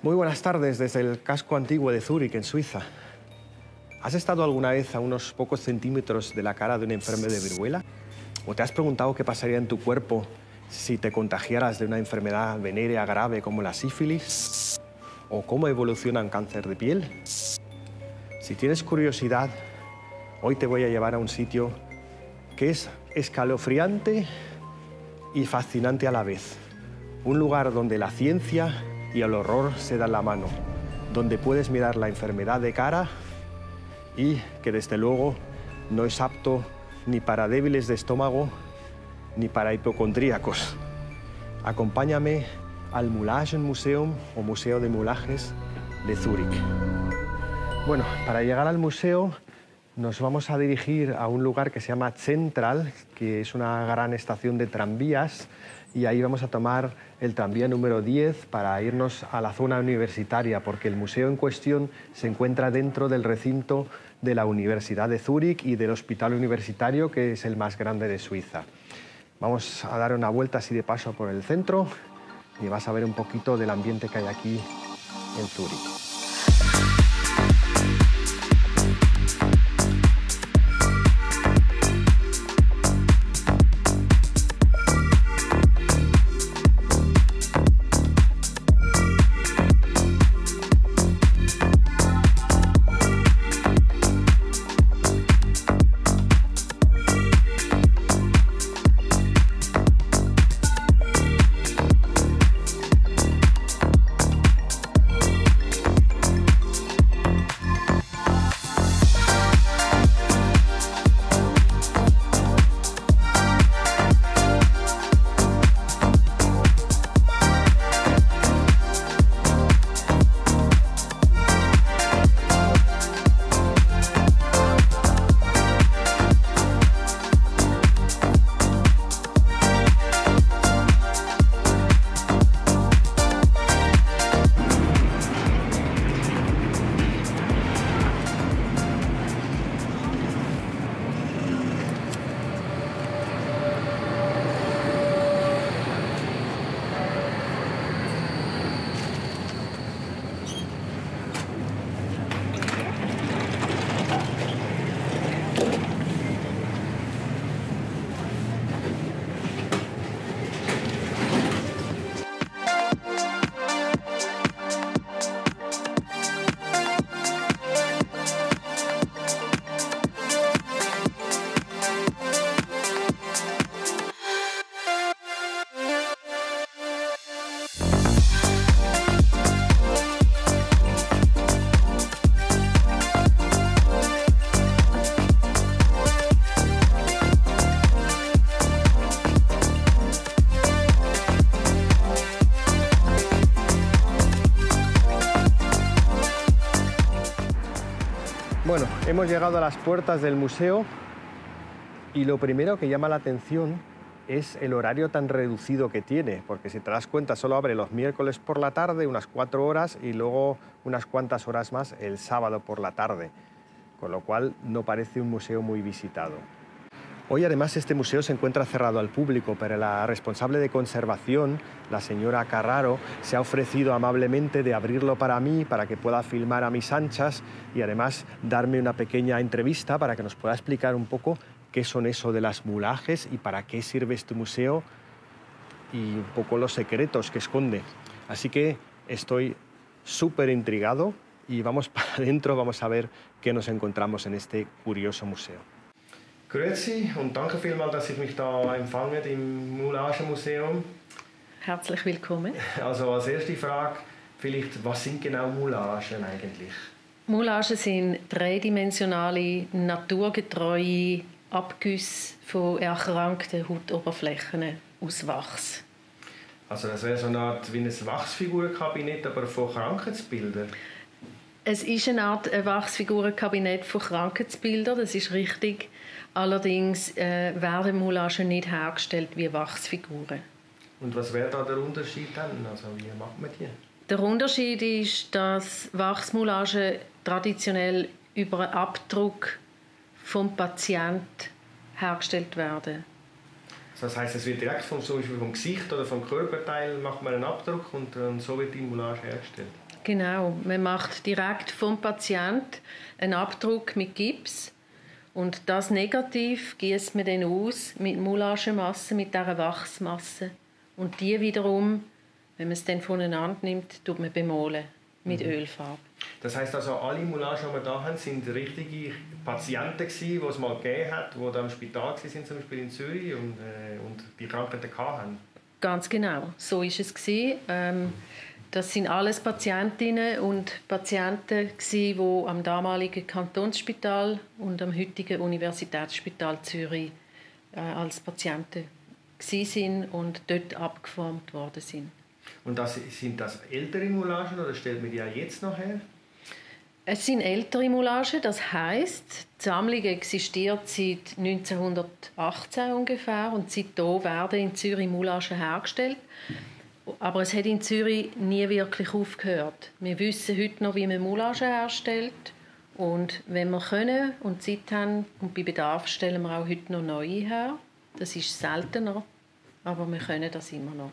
Muy buenas tardes desde el casco antiguo de Zúrich, en Suiza. ¿Has estado alguna vez a unos pocos centímetros de la cara de un enfermo de viruela? ¿O te has preguntado qué pasaría en tu cuerpo si te contagiaras de una enfermedad venérea grave como la sífilis? ¿O cómo evoluciona un cáncer de piel? Si tienes curiosidad, hoy te voy a llevar a un sitio que es escalofriante y fascinante a la vez. Un lugar donde la ciencia y el horror se dan la mano, donde puedes mirar la enfermedad de cara y que desde luego no es apto ni para débiles de estómago ni para hipocondríacos. Acompáñame al Mulagenmuseum o Museo de Mulages de Zúrich. Bueno, para llegar al museo nos vamos a dirigir a un lugar que se llama Central, que es una gran estación de tranvías, y ahí vamos a tomar el tranvía número 10 para irnos a la zona universitaria, porque el museo en cuestión se encuentra dentro del recinto de la Universidad de Zúrich y del Hospital Universitario, que es el más grande de Suiza. Vamos a dar una vuelta así de paso por el centro y vas a ver un poquito del ambiente que hay aquí en Zúrich. Bueno, hemos llegado a las puertas del museo y lo primero que llama la atención es el horario tan reducido que tiene, porque si te das cuenta solo abre los miércoles por la tarde, unas 4 horas, y luego unas cuantas horas más el sábado por la tarde, con lo cual no parece un museo muy visitado. Hoy además este museo se encuentra cerrado al público, pero la responsable de conservación, la señora Carraro, se ha ofrecido amablemente de abrirlo para mí, para que pueda filmar a mis anchas y además darme una pequeña entrevista para que nos pueda explicar un poco qué son eso de las mulages y para qué sirve este museo y un poco los secretos que esconde. Así que estoy súper intrigado y vamos para adentro, vamos a ver qué nos encontramos en este curioso museo. Grüezi und danke vielmals, dass Sie mich da empfangen im Moulagenmuseum. Herzlich willkommen. Also als erste Frage, vielleicht, was sind genau Moulagen eigentlich? Moulagen sind dreidimensionale, naturgetreue Abgüsse von erkrankten Hautoberflächen aus Wachs. Also das wäre so eine Art wie ein Wachsfigurenkabinett, aber von Krankheitsbildern? Es ist eine Art Wachsfigurenkabinett von Krankheitsbildern, das ist richtig. Allerdings werden Moulagen nicht hergestellt wie Wachsfiguren. Und was wäre da der Unterschied dann? Also wie macht man die? Der Unterschied ist, dass Wachsmoulagen traditionell über einen Abdruck vom Patienten hergestellt werden. Das heisst, es wird direkt zum Beispiel vom Gesicht oder vom Körperteil macht man einen Abdruck und so wird die Moulage hergestellt? Genau, man macht direkt vom Patienten einen Abdruck mit Gips und das Negativ gießt man dann aus mit Moulagemasse, mit dieser Wachsmasse. Und die wiederum, wenn man es dann voneinander nimmt, tut man bemalen mit Ölfarbe. Das heisst also, alle Moulagen, die wir hier haben, sind richtige Patienten gewesen, die es mal gegeben hat, die da im Spital waren, zum Beispiel in Zürich und die Krankheiten hatten? Ganz genau, so war es. Das sind alles Patientinnen und Patienten, die am damaligen Kantonsspital und am heutigen Universitätsspital Zürich als Patienten waren und dort abgeformt worden sind. Und sind das ältere Moulagen oder stellt man die auch jetzt noch her? Es sind ältere Moulagen, das heisst, die Sammlung existiert seit 1918 ungefähr und seitdem werden in Zürich Moulagen hergestellt. Aber es hat in Zürich nie wirklich aufgehört. Wir wissen heute noch, wie man Moulagen herstellt. Und wenn wir können und Zeit haben und bei Bedarf stellen wir auch heute noch neue her. Das ist seltener, aber wir können das immer noch.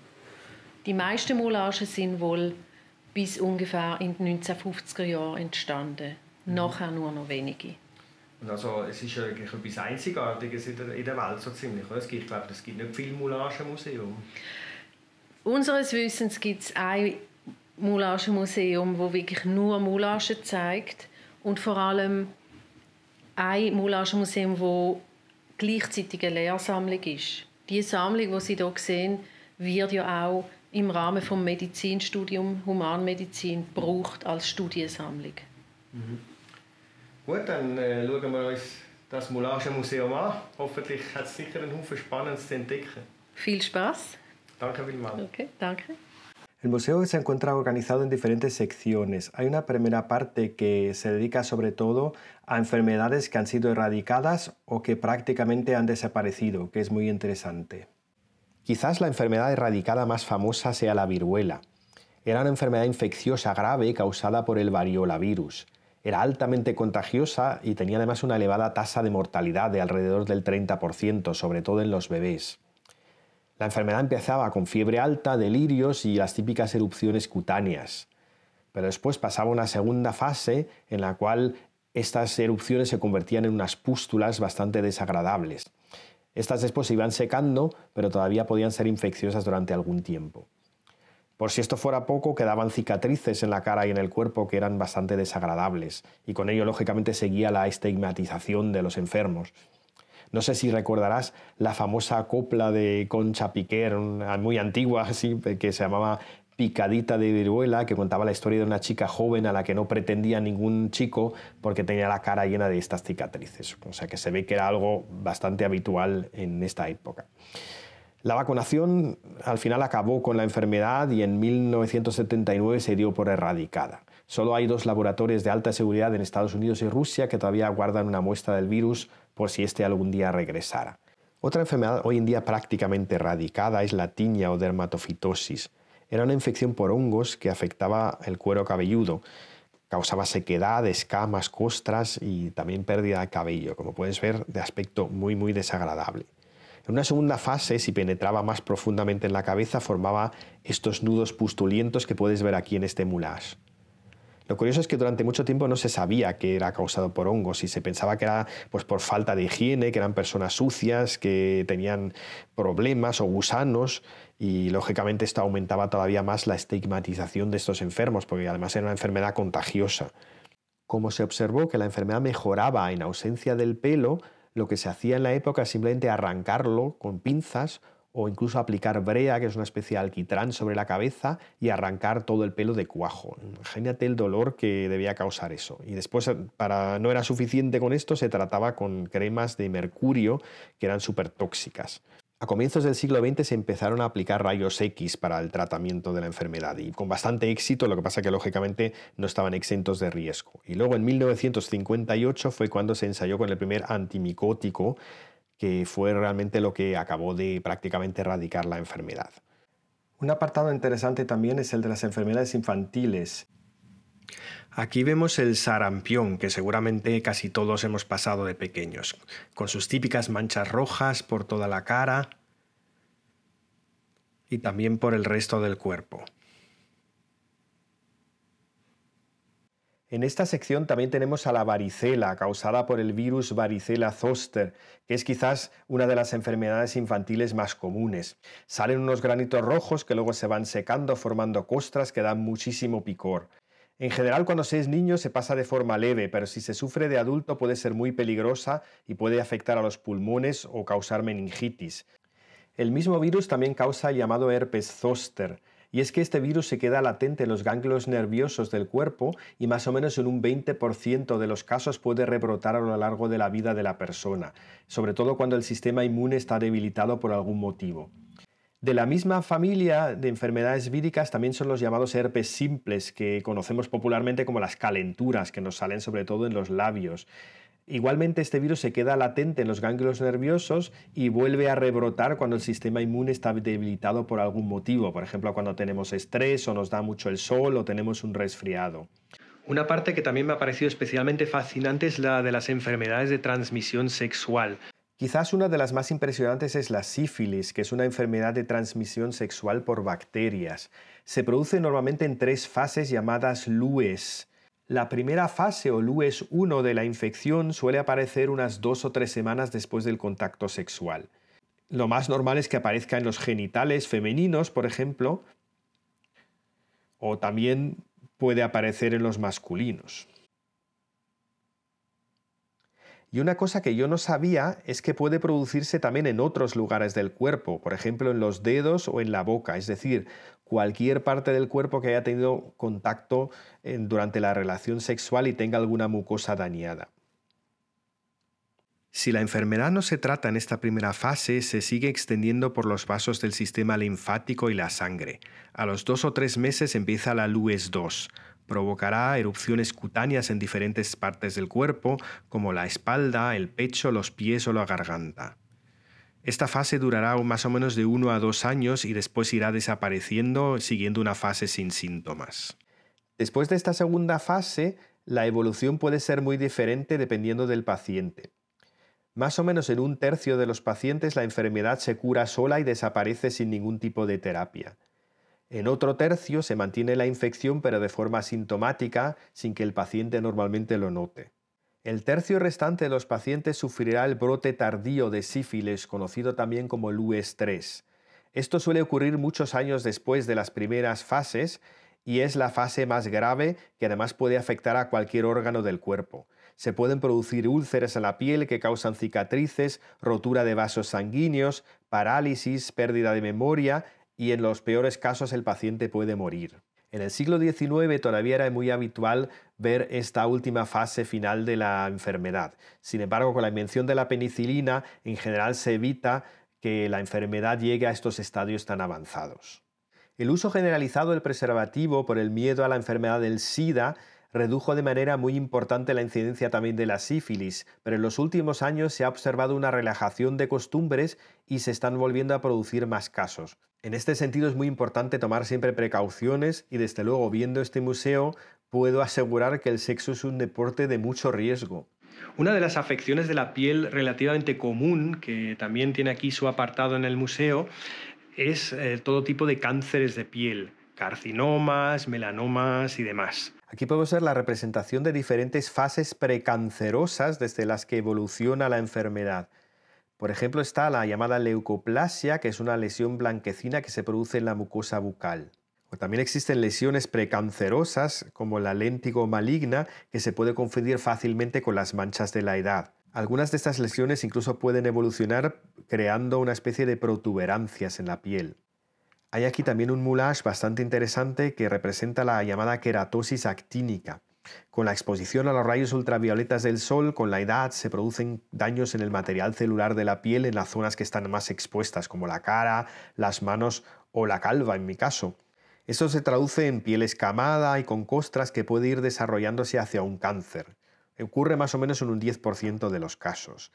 Die meisten Moulagen sind wohl bis ungefähr in den 1950er Jahren entstanden. Nachher nur noch wenige. Und also, es ist eigentlich etwas Einzigartiges in der Welt so ziemlich. Ich glaube, es gibt nicht viele Moulagenmuseum. Unseres Wissens gibt es ein Moulagenmuseum, das wirklich nur Moulagen zeigt. Und vor allem ein Moulagenmuseum, das gleichzeitig eine Lehrsammlung ist. Die Sammlung, die Sie hier sehen, wird ja auch im Rahmen des Medizinstudiums Humanmedizin gebraucht als Studiensammlung. Mhm. Gut, dann schauen wir uns das Moulagenmuseum an. Hoffentlich hat es sicher einen Haufen Spannendes zu entdecken. Viel Spaß. Danke vielmals. Okay, danke. El museo se encuentra organizado en diferentes secciones. Hay una primera parte que se dedica sobre todo a enfermedades que han sido erradicadas o que prácticamente han desaparecido, que es muy interesante. Quizás la enfermedad erradicada más famosa sea la viruela. Era una enfermedad infecciosa grave causada por el variolavirus. Era altamente contagiosa y tenía además una elevada tasa de mortalidad de alrededor del 30%, sobre todo en los bebés. La enfermedad empezaba con fiebre alta, delirios y las típicas erupciones cutáneas. Pero después pasaba una segunda fase en la cual estas erupciones se convertían en unas pústulas bastante desagradables. Estas después se iban secando, pero todavía podían ser infecciosas durante algún tiempo. Por si esto fuera poco, quedaban cicatrices en la cara y en el cuerpo que eran bastante desagradables, y con ello lógicamente seguía la estigmatización de los enfermos. No sé si recordarás la famosa copla de Concha Piquer, muy antigua, así, que se llamaba Picadita de viruela, que contaba la historia de una chica joven a la que no pretendía ningún chico porque tenía la cara llena de estas cicatrices. O sea que se ve que era algo bastante habitual en esta época. La vacunación al final acabó con la enfermedad y en 1979 se dio por erradicada. Solo hay 2 laboratorios de alta seguridad en Estados Unidos y Rusia que todavía guardan una muestra del virus por si este algún día regresara. Otra enfermedad hoy en día prácticamente erradicada es la tiña o dermatofitosis. Era una infección por hongos que afectaba el cuero cabelludo. Causaba sequedad, escamas, costras y también pérdida de cabello, como puedes ver, de aspecto muy desagradable. En una segunda fase, si penetraba más profundamente en la cabeza, formaba estos nudos pustulentos que puedes ver aquí en este moulage. Lo curioso es que durante mucho tiempo no se sabía que era causado por hongos y se pensaba que era pues, por falta de higiene, que eran personas sucias, que tenían problemas o gusanos y lógicamente esto aumentaba todavía más la estigmatización de estos enfermos porque además era una enfermedad contagiosa. Como se observó que la enfermedad mejoraba en ausencia del pelo, lo que se hacía en la época es simplemente arrancarlo con pinzas o incluso aplicar brea, que es una especie de alquitrán, sobre la cabeza y arrancar todo el pelo de cuajo. Imagínate el dolor que debía causar eso. Y después, no era suficiente con esto, se trataba con cremas de mercurio que eran súper tóxicas. A comienzos del siglo XX se empezaron a aplicar rayos X para el tratamiento de la enfermedad y con bastante éxito, lo que pasa que lógicamente no estaban exentos de riesgo. Y luego en 1958 fue cuando se ensayó con el primer antimicótico, que fue realmente lo que acabó de prácticamente erradicar la enfermedad. Un apartado interesante también es el de las enfermedades infantiles. Aquí vemos el sarampión, que seguramente casi todos hemos pasado de pequeños, con sus típicas manchas rojas por toda la cara y también por el resto del cuerpo. En esta sección también tenemos a la varicela, causada por el virus varicela zoster, que es quizás una de las enfermedades infantiles más comunes. Salen unos granitos rojos que luego se van secando formando costras que dan muchísimo picor. En general, cuando se es niño se pasa de forma leve, pero si se sufre de adulto puede ser muy peligrosa y puede afectar a los pulmones o causar meningitis. El mismo virus también causa el llamado herpes zóster, y es que este virus se queda latente en los ganglios nerviosos del cuerpo y más o menos en un 20% de los casos puede rebrotar a lo largo de la vida de la persona, sobre todo cuando el sistema inmune está debilitado por algún motivo. De la misma familia de enfermedades víricas también son los llamados herpes simples, que conocemos popularmente como las calenturas, que nos salen sobre todo en los labios. Igualmente, este virus se queda latente en los ganglios nerviosos y vuelve a rebrotar cuando el sistema inmune está debilitado por algún motivo, por ejemplo, cuando tenemos estrés o nos da mucho el sol o tenemos un resfriado. Una parte que también me ha parecido especialmente fascinante es la de las enfermedades de transmisión sexual. Quizás una de las más impresionantes es la sífilis, que es una enfermedad de transmisión sexual por bacterias. Se produce normalmente en 3 fases llamadas LUES. La primera fase o LUES 1 de la infección suele aparecer unas 2 o 3 semanas después del contacto sexual. Lo más normal es que aparezca en los genitales femeninos, por ejemplo, o también puede aparecer en los masculinos. Y una cosa que yo no sabía es que puede producirse también en otros lugares del cuerpo, por ejemplo en los dedos o en la boca, es decir, cualquier parte del cuerpo que haya tenido contacto durante la relación sexual y tenga alguna mucosa dañada. Si la enfermedad no se trata en esta primera fase, se sigue extendiendo por los vasos del sistema linfático y la sangre. A los 2 o 3 meses empieza la LUES 2. Provocará erupciones cutáneas en diferentes partes del cuerpo, como la espalda, el pecho, los pies o la garganta. Esta fase durará más o menos de 1 a 2 años y después irá desapareciendo, siguiendo una fase sin síntomas. Después de esta segunda fase, la evolución puede ser muy diferente dependiendo del paciente. Más o menos en 1/3 de los pacientes la enfermedad se cura sola y desaparece sin ningún tipo de terapia. En otro tercio se mantiene la infección pero de forma asintomática sin que el paciente normalmente lo note. El tercio restante de los pacientes sufrirá el brote tardío de sífilis, conocido también como LUES 3. Esto suele ocurrir muchos años después de las primeras fases y es la fase más grave que además puede afectar a cualquier órgano del cuerpo. Se pueden producir úlceras en la piel que causan cicatrices, rotura de vasos sanguíneos, parálisis, pérdida de memoria y en los peores casos el paciente puede morir. En el siglo XIX todavía era muy habitual ver esta última fase final de la enfermedad. Sin embargo, con la invención de la penicilina, en general se evita que la enfermedad llegue a estos estadios tan avanzados. El uso generalizado del preservativo por el miedo a la enfermedad del SIDA redujo de manera muy importante la incidencia también de la sífilis, pero en los últimos años se ha observado una relajación de costumbres y se están volviendo a producir más casos. En este sentido es muy importante tomar siempre precauciones y desde luego viendo este museo puedo asegurar que el sexo es un deporte de mucho riesgo. Una de las afecciones de la piel relativamente común, que también tiene aquí su apartado en el museo, es todo tipo de cánceres de piel, carcinomas, melanomas y demás. Aquí podemos ver la representación de diferentes fases precancerosas desde las que evoluciona la enfermedad. Por ejemplo, está la llamada leucoplasia, que es una lesión blanquecina que se produce en la mucosa bucal. O también existen lesiones precancerosas, como la léntigo maligna, que se puede confundir fácilmente con las manchas de la edad. Algunas de estas lesiones incluso pueden evolucionar creando una especie de protuberancias en la piel. Hay aquí también un moulage bastante interesante que representa la llamada queratosis actínica. Con la exposición a los rayos ultravioletas del sol, con la edad se producen daños en el material celular de la piel en las zonas que están más expuestas, como la cara, las manos o la calva en mi caso. Esto se traduce en piel escamada y con costras que puede ir desarrollándose hacia un cáncer. Ocurre más o menos en un 10% de los casos.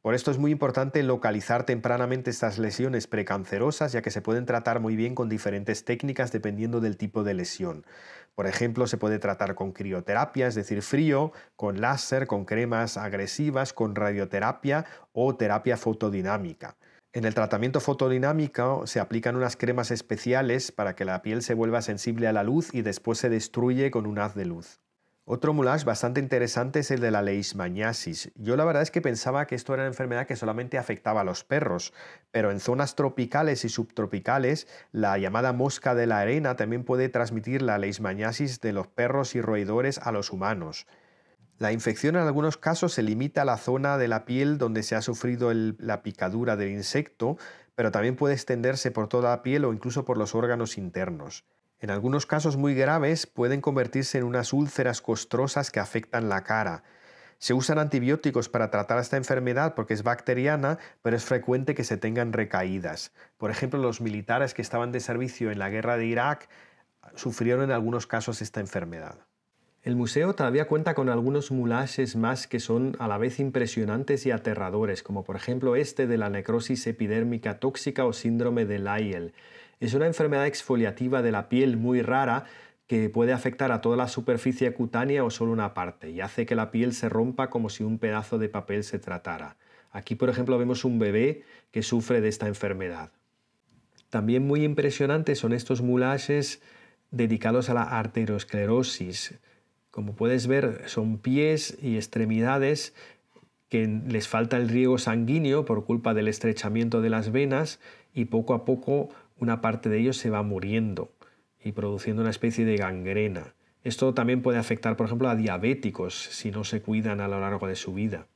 Por esto es muy importante localizar tempranamente estas lesiones precancerosas, ya que se pueden tratar muy bien con diferentes técnicas dependiendo del tipo de lesión. Por ejemplo, se puede tratar con crioterapia, es decir, frío, con láser, con cremas agresivas, con radioterapia o terapia fotodinámica. En el tratamiento fotodinámico se aplican unas cremas especiales para que la piel se vuelva sensible a la luz y después se destruye con un haz de luz. Otro moulage bastante interesante es el de la leishmaniasis. Yo la verdad es que pensaba que esto era una enfermedad que solamente afectaba a los perros, pero en zonas tropicales y subtropicales, la llamada mosca de la arena también puede transmitir la leishmaniasis de los perros y roedores a los humanos. La infección en algunos casos se limita a la zona de la piel donde se ha sufrido la picadura del insecto, pero también puede extenderse por toda la piel o incluso por los órganos internos. En algunos casos muy graves pueden convertirse en unas úlceras costrosas que afectan la cara. Se usan antibióticos para tratar esta enfermedad porque es bacteriana, pero es frecuente que se tengan recaídas. Por ejemplo, los militares que estaban de servicio en la guerra de Irak sufrieron en algunos casos esta enfermedad. El museo todavía cuenta con algunos moulages más que son a la vez impresionantes y aterradores, como por ejemplo este de la necrosis epidérmica tóxica o síndrome de Lyell. Es una enfermedad exfoliativa de la piel muy rara que puede afectar a toda la superficie cutánea o solo una parte y hace que la piel se rompa como si un pedazo de papel se tratara. Aquí, por ejemplo, vemos un bebé que sufre de esta enfermedad. También muy impresionantes son estos moulages dedicados a la arteriosclerosis. Como puedes ver, son pies y extremidades que les falta el riego sanguíneo por culpa del estrechamiento de las venas y poco a poco una parte de ellos se va muriendo y produciendo una especie de gangrena. Esto también puede afectar, por ejemplo, a diabéticos si no se cuidan a lo largo de su vida.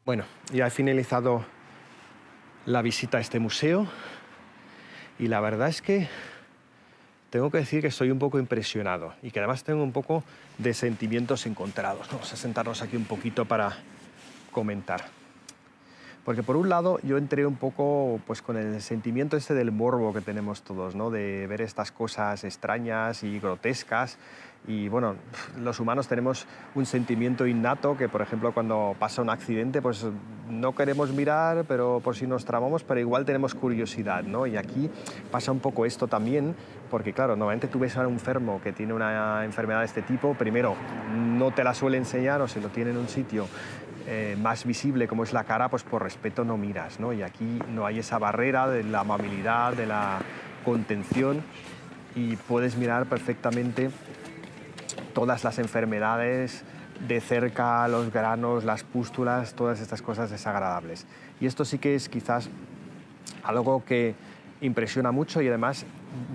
Bueno, ya he finalizado la visita a este museo y la verdad es que tengo que decir que estoy un poco impresionado y que además tengo un poco de sentimientos encontrados. Vamos a sentarnos aquí un poquito para comentar. Porque por un lado yo entré un poco pues, con el sentimiento este del morbo que tenemos todos, ¿no? De ver estas cosas extrañas y grotescas. Y bueno, los humanos tenemos un sentimiento innato que, por ejemplo, cuando pasa un accidente, pues no queremos mirar, pero por si nos tramamos, pero igual tenemos curiosidad, ¿no? Y aquí pasa un poco esto también, porque claro, normalmente tú ves a un enfermo que tiene una enfermedad de este tipo, primero no te la suele enseñar o si lo tiene en un sitio más visible como es la cara, pues por respeto no miras, ¿no? Y aquí no hay esa barrera de la amabilidad, de la contención y puedes mirar perfectamente todas las enfermedades de cerca, los granos, las pústulas, todas estas cosas desagradables. Y esto sí que es quizás algo que impresiona mucho y además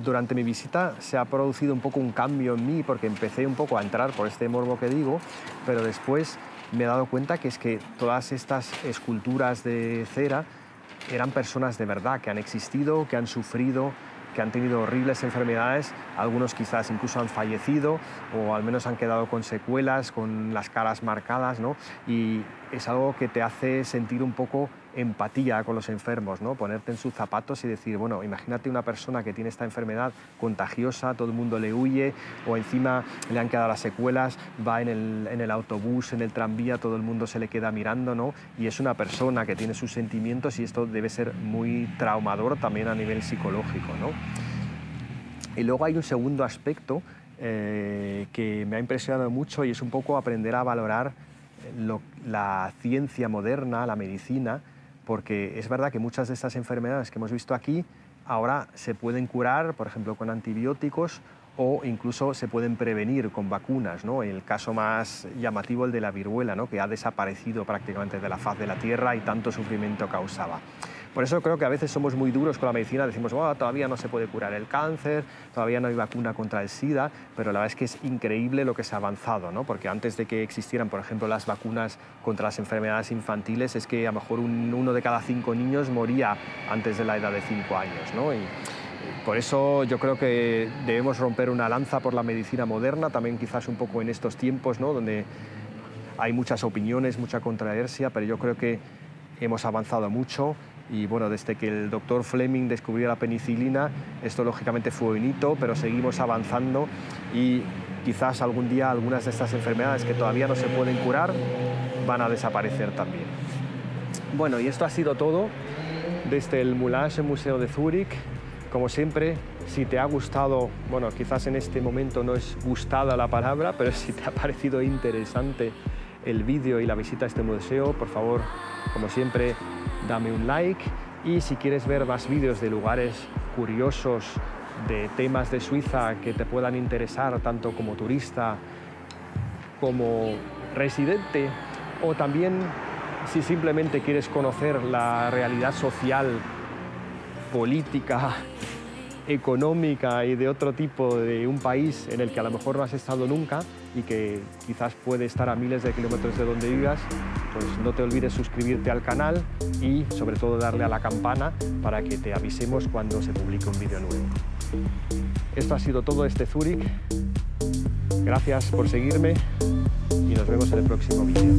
durante mi visita se ha producido un poco un cambio en mí porque empecé un poco a entrar por este morbo que digo, pero después me he dado cuenta que es que todas estas esculturas de cera eran personas de verdad, que han existido, que han sufrido, que han tenido horribles enfermedades, algunos quizás incluso han fallecido o al menos han quedado con secuelas, con las caras marcadas, ¿no? Y es algo que te hace sentir un poco empatía con los enfermos, ¿no? Ponerte en sus zapatos y decir, bueno, imagínate una persona que tiene esta enfermedad contagiosa, todo el mundo le huye o encima le han quedado las secuelas, va en el autobús, en el tranvía, todo el mundo se le queda mirando, ¿no? Y es una persona que tiene sus sentimientos y esto debe ser muy traumador también a nivel psicológico, ¿no? Y luego hay un segundo aspecto que me ha impresionado mucho y es un poco aprender a valorar la ciencia moderna, la medicina, porque es verdad que muchas de estas enfermedades que hemos visto aquí ahora se pueden curar, por ejemplo, con antibióticos o incluso se pueden prevenir con vacunas, ¿no? El caso más llamativo, el de la viruela, ¿no? Que ha desaparecido prácticamente de la faz de la Tierra y tanto sufrimiento causaba. Por eso creo que a veces somos muy duros con la medicina, decimos, oh, todavía no se puede curar el cáncer, todavía no hay vacuna contra el SIDA, pero la verdad es que es increíble lo que se ha avanzado, ¿no? Porque antes de que existieran, por ejemplo, las vacunas contra las enfermedades infantiles, es que a lo mejor uno de cada 5 niños moría antes de la edad de 5 años, ¿no? Y por eso yo creo que debemos romper una lanza por la medicina moderna, también quizás un poco en estos tiempos, ¿no? Donde hay muchas opiniones, mucha controversia, pero yo creo que hemos avanzado mucho. Y bueno, desde que el doctor Fleming descubrió la penicilina, esto lógicamente fue un hito, pero seguimos avanzando y quizás algún día algunas de estas enfermedades que todavía no se pueden curar van a desaparecer también. Bueno, y esto ha sido todo desde el Moulage Museo de Zúrich. Como siempre, si te ha gustado, bueno, quizás en este momento no es gustada la palabra, pero si te ha parecido interesante el vídeo y la visita a este museo, por favor, como siempre, dame un like y si quieres ver más vídeos de lugares curiosos de temas de Suiza que te puedan interesar tanto como turista como residente, o también si simplemente quieres conocer la realidad social, política, económica y de otro tipo de un país en el que a lo mejor no has estado nunca y que quizás puede estar a miles de kilómetros de donde vivas, pues no te olvides suscribirte al canal y sobre todo darle a la campana para que te avisemos cuando se publique un vídeo nuevo. Esto ha sido todo desde Zúrich. Gracias por seguirme y nos vemos en el próximo vídeo.